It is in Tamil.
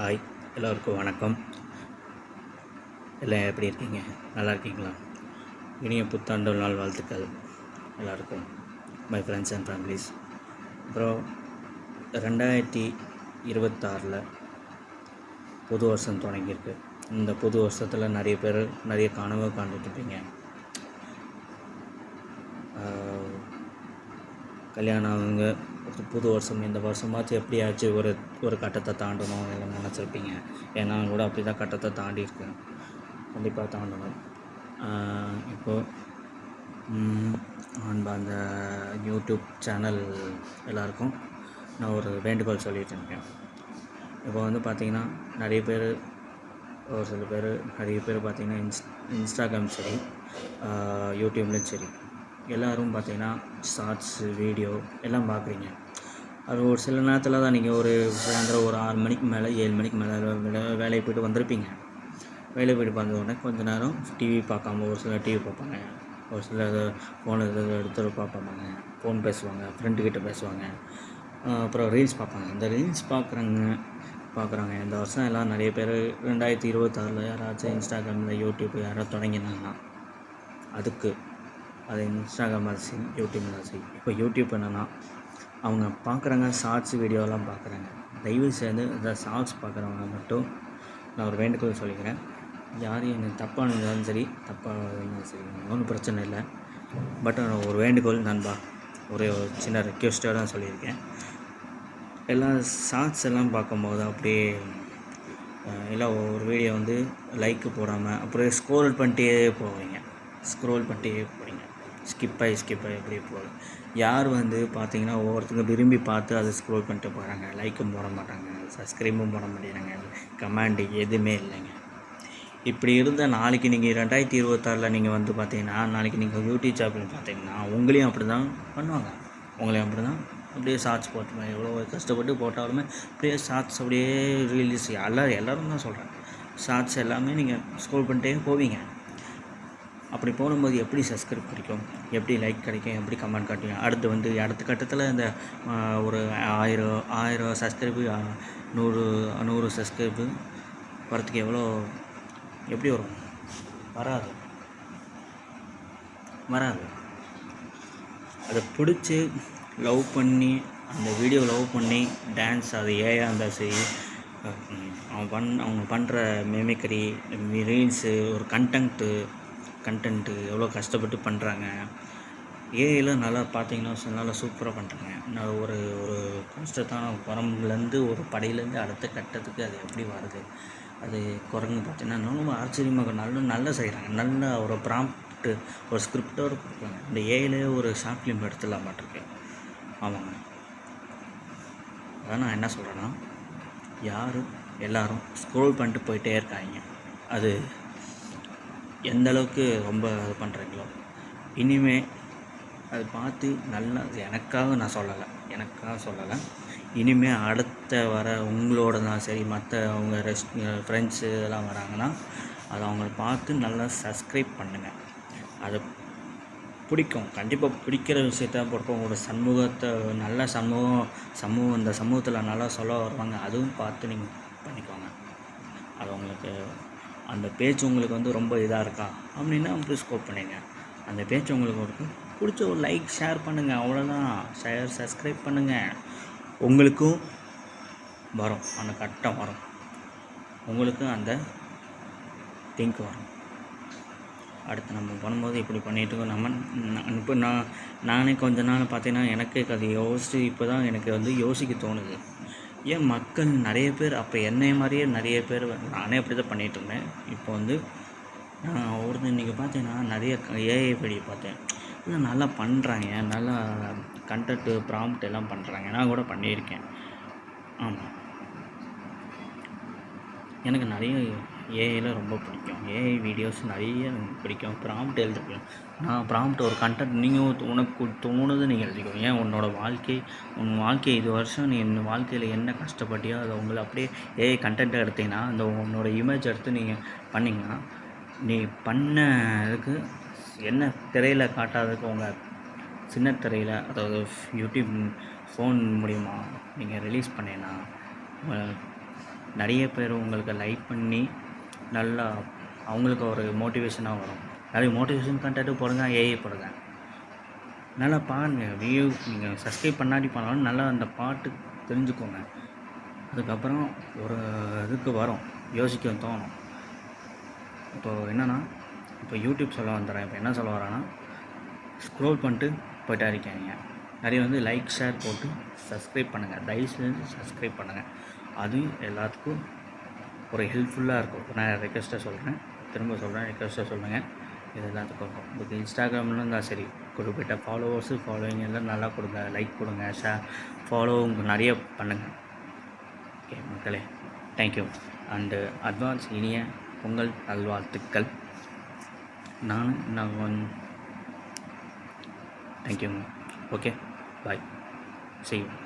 ஹாய், எல்லோருக்கும் வணக்கம். எல்லாம் எப்படி இருக்கீங்க? நல்லா இருக்கீங்களா? இனிய புத்தாண்டு நாள் வாழ்த்துக்கள் எல்லாருக்கும், மை ஃப்ரெண்ட்ஸ் அண்ட் ஃபேமிலிஸ். அப்புறம் 2026 புது வருஷம் தொடங்கியிருக்கு. இந்த புது வருஷத்தில் நிறைய பேர் நிறைய கனவு காண்டுட்ருப்பீங்க. கல்யாணம் அவங்க புது வருஷம் இந்த வருஷமாச்சும் எப்படியாச்சும் ஒரு கட்டத்தை தாண்டணும் எல்லாம் நினச்சிருப்பீங்க. ஏன்னா கூட அப்படி தான் கட்டத்தை தாண்டியிருக்கேன், கண்டிப்பாக தாண்டணும். இப்போது அந்த யூடியூப் சேனல் எல்லாருக்கும் நான் ஒரு வேண்டுகோள் சொல்லிகிட்டு இருக்கேன். இப்போ வந்து பார்த்திங்கன்னா ஒரு சில பேர் நிறைய பேர் பார்த்திங்கன்னா இன்ஸ்டாகிராம் சரி, யூடியூப்லேயும் சரி, எல்லோரும் பார்த்திங்கன்னா ஷார்ட்ஸு வீடியோ எல்லாம் பார்க்குறீங்க. அது ஒரு சில நேரத்தில் தான் நீங்கள் சாயந்தரம் ஒரு 6 மணிக்கு மேலே 7 மணிக்கு மேலே வேலைக்கு போய்ட்டு வந்திருப்பீங்க. வேலைக்கு போய்ட்டு வந்த உடனே கொஞ்சம் நேரம் டிவி பார்க்காம ஒரு சிலர் டிவி பார்ப்பாங்க, ஒரு சிலர் ஃபோன் எடுத்து பார்ப்பாங்க, ஃபோன் பேசுவாங்க, ஃப்ரெண்டுக்கிட்ட பேசுவாங்க, அப்புறம் ரீல்ஸ் பார்ப்பாங்க. இந்த ரீல்ஸ் பார்க்குறாங்க இந்த வருஷம் எல்லாம் நிறைய பேர் 2026 யாராச்சும் இன்ஸ்டாகிராமில் யூடியூப் யாராவது தொடங்கினாங்கன்னா அது இன்ஸ்டாகிராம் சரி, யூடியூப்லாம் சரி. இப்போ யூடியூப் என்னென்னா அவங்க பார்க்குறாங்க, ஷார்ட்ஸ் வீடியோலாம் பார்க்குறாங்க. தயவு செய்து இந்த ஷார்ட்ஸ் பார்க்குறவங்க மட்டும் நான் ஒரு வேண்டுகோள் சொல்லிக்கிறேன். யாரையும் எனக்கு தப்பாக இருந்தாலும் சரி, தப்பாக இருந்தாலும் சரி, ஒன்றும் பிரச்சனை இல்லை. பட் ஒரு வேண்டுகோள் நண்பா, ஒரு சின்ன ரெக்வெஸ்ட்டாக தான் சொல்லியிருக்கேன். எல்லாம் ஷார்ட்ஸ் எல்லாம் பார்க்கும்போது அப்படியே எல்லாம் ஒரு வீடியோ வந்து லைக்கு போடாமல் அப்படியே ஸ்க்ரோல் பண்ணிட்டே போவீங்க, ஸ்கிப் ஆகி அப்படியே போகுது. யார் வந்து பார்த்திங்கன்னா ஒவ்வொருத்தங்க விரும்பி பார்த்து அதை ஸ்க்ரோல் பண்ணிட்டு போகிறாங்க, லைக்கும் போட மாட்டாங்க, சப்ஸ்கிரைபும் போட மாட்டேங்கிறாங்க, கமெண்ட் எதுவுமே இல்லைங்க. இப்படி இருந்தால் நாளைக்கு நீங்கள் 2026 நீங்கள் வந்து பார்த்தீங்கன்னா, நாளைக்கு நீங்கள் யூடியூப் சேனல் பார்த்தீங்கன்னா உங்களையும் அப்படி தான் பண்ணுவாங்க. அப்படியே ஷார்ட்ஸ் போட்டு எவ்வளோ கஷ்டப்பட்டு போட்டாலுமே அப்படியே ஷார்ட்ஸ் அப்படியே ரீல்ஸ் எல்லோரும் தான் சொல்கிறேன். ஷார்ட்ஸ் எல்லாமே நீங்கள் ஸ்க்ரோல் பண்ணிட்டே போவீங்க. அப்படி போகும்போது எப்படி சப்ஸ்கிரைப் கிடைக்கும், எப்படி லைக் கிடைக்கும், எப்படி கமெண்ட் காட்டுவீங்க. அடுத்த கட்டத்தில் இந்த ஒரு 1000 சப்ஸ்கிரைபு 100 சப்ஸ்கிரைபு வரத்துக்கு எப்படி வரும்? வராது. அதை பிடிச்சி லவ் பண்ணி அந்த வீடியோ லவ் பண்ணி டான்ஸ், அது ஏயா இருந்தால் சரி, அவங்க பண்ணுற மிமிக்ரி, ரீல்ஸு, ஒரு கண்டென்ட்டு எவ்வளோ கஷ்டப்பட்டு பண்ணுறாங்க. ஏஐயில் நல்லா பார்த்தீங்கன்னா நல்லா சூப்பராக பண்ணுறாங்க. நான் ஒரு கஷ்டத்தான குரங்குலேருந்து ஒரு படையிலேருந்து அடுத்த கட்டத்துக்கு அது எப்படி வருது, அது குரங்கு பார்த்தீங்கன்னா ரொம்ப ஆச்சரியமாக நல்லா செய்கிறாங்க. நல்ல ஒரு ப்ராம்ப்ட்டு ஒரு ஸ்கிரிப்டோடு கொடுக்குறாங்க. இந்த ஏஐயிலே ஒரு ஷார்ட் ஃபிலிம் எடுத்துடலாம் மாட்டிருக்கு. ஆமாங்க. அதான் நான் என்ன சொல்கிறேன்னா, எல்லோரும் ஸ்க்ரோல் பண்ணிட்டு போயிட்டே இருக்காங்க. அது எந்த அளவுக்கு ரொம்ப இது பண்ணுறீங்களோ, இனிமேல் அதை பார்த்து நல்லா, எனக்காக சொல்லலை, இனிமேல் அடுத்த வர உங்களோட தான் சரி, மற்ற அவங்க ஃப்ரெண்ட்ஸு இதெல்லாம் வராங்கன்னா அதை அவங்கள பார்த்து நல்லா சப்ஸ்கிரைப் பண்ணுங்கள். அதை பிடிக்கும், கண்டிப்பாக பிடிக்கிற விஷயத்த போட்டு உங்களோட சமூகத்தை நல்ல சமூகம் இந்த சமூகத்தில் நல்லா சொல்ல வருவாங்க, அதுவும் பார்த்து நீங்கள் பண்ணிக்கோங்க. அது உங்களுக்கு அந்த பேச்சு உங்களுக்கு வந்து ரொம்ப இதாக இருக்கா அப்படின்னா அப்படி ஸ்கோப் பண்ணிங்க. அந்த பேச்சு உங்களுக்கு பிடிச்ச ஒரு லைக் ஷேர் பண்ணுங்கள், அவ்வளோதான். சப்ஸ்கிரைப் பண்ணுங்கள். உங்களுக்கும் வரும், அந்த கட்டம் வரும், உங்களுக்கும் அந்த திங்க் வரும். அடுத்து நம்ம பண்ணும்போது இப்படி பண்ணிட்டு இப்போ நானே கொஞ்ச நாள் பார்த்தீங்கன்னா எனக்கே அது யோசித்து இப்போ தான் எனக்கு வந்து யோசிக்க தோணுது. ஏன் மக்கள் நிறைய பேர் அப்போ என்னைய மாதிரியே நிறைய பேர், நானே அப்படி தான் பண்ணிகிட்ருந்தேன். இப்போ வந்து நான் இன்றைக்கி பார்த்தீங்கன்னா நிறைய ஏஐ வீடியோ பார்த்தேன், இல்லை நல்லா பண்ணுறாங்க, நல்லா கண்டென்ட்டு ப்ராம்ப்ட் எல்லாம் பண்ணுறாங்க. நான் கூட பண்ணியிருக்கேன். ஆமாம், எனக்கு நிறைய ஏஐயில் ரொம்ப பிடிக்கும். ஏஐ வீடியோஸ் நிறைய எனக்கு பிடிக்கும். ப்ராம்ப்ட் எழுதிருக்கேன் நான். ப்ராம்ப்ட் ஒரு கண்டென்ட் நீங்கள் உனக்கு தோணுது நீங்கள் எழுதிக்கோ. ஏன் உன் வாழ்க்கை இது வருஷம் நீ என் வாழ்க்கையில் என்ன கஷ்டப்பட்டியோ அதை உங்களை அப்படியே ஏஐ கண்டென்ட்டாக எடுத்தீங்கன்னா, அந்த உன்னோட இமேஜ் எடுத்து நீங்கள் பண்ணிங்கன்னா, நீ பண்ண இதுக்கு என்ன திரையில் காட்டாததுக்கு உங்கள் சின்ன திரையில், அதாவது யூடியூப் ஃபோன் மூலிமா நீங்கள் ரிலீஸ் பண்ணீங்கன்னா நிறைய பேர் உங்களுக்கு லைக் பண்ணி நல்லா அவங்களுக்கு ஒரு மோட்டிவேஷனாக வரும். நிறைய மோட்டிவேஷன் கண்டென்ட்டு போடுங்க, ஏஐ போடுங்க. நல்லா பாருங்கள் வியூ. நீங்கள் சப்ஸ்கிரைப் பண்ணாடி பண்ணாலும் நல்லா அந்த பாட்டு தெரிஞ்சுக்கோங்க. அதுக்கப்புறம் ஒரு இதுக்கு வரும், யோசிக்க தோணும். இப்போது என்னென்னா, இப்போ யூடியூப் சொல்ல வந்துடுறேன். இப்போ என்ன சொல்ல வரேன்னா, ஸ்க்ரோல் பண்ணிட்டு போய்ட்டா இருக்காங்க. நிறைய லைக் ஷேர் போட்டு சப்ஸ்கிரைப் பண்ணுங்கள். தயவுசெஞ்சு சப்ஸ்கிரைப் பண்ணுங்கள். அது எல்லாத்துக்கும் ஒரு ஹெல்ப்ஃபுல்லாக இருக்கும். நான் ரெக்வெஸ்ட்டாக சொல்கிறேன், திரும்ப சொல்கிறேன், ரெக்வெஸ்ட்டாக சொல்லுங்கள். இது எல்லாத்துக்கும் இருக்கும். இப்போ இன்ஸ்டாகிராமில் இருந்தால் சரி, குறிப்பிட்ட ஃபாலோவிங் எல்லாம் நல்லா கொடுங்க, லைக் கொடுங்க, ஃபாலோ நிறைய பண்ணுங்கள். ஓகே மக்களே, தேங்க்யூ. அண்டு அட்வான்ஸ் இனிய பொங்கல் நல்வாழ்த்துக்கள். நான் தேங்க்யூங்க. Okay, bye, see you.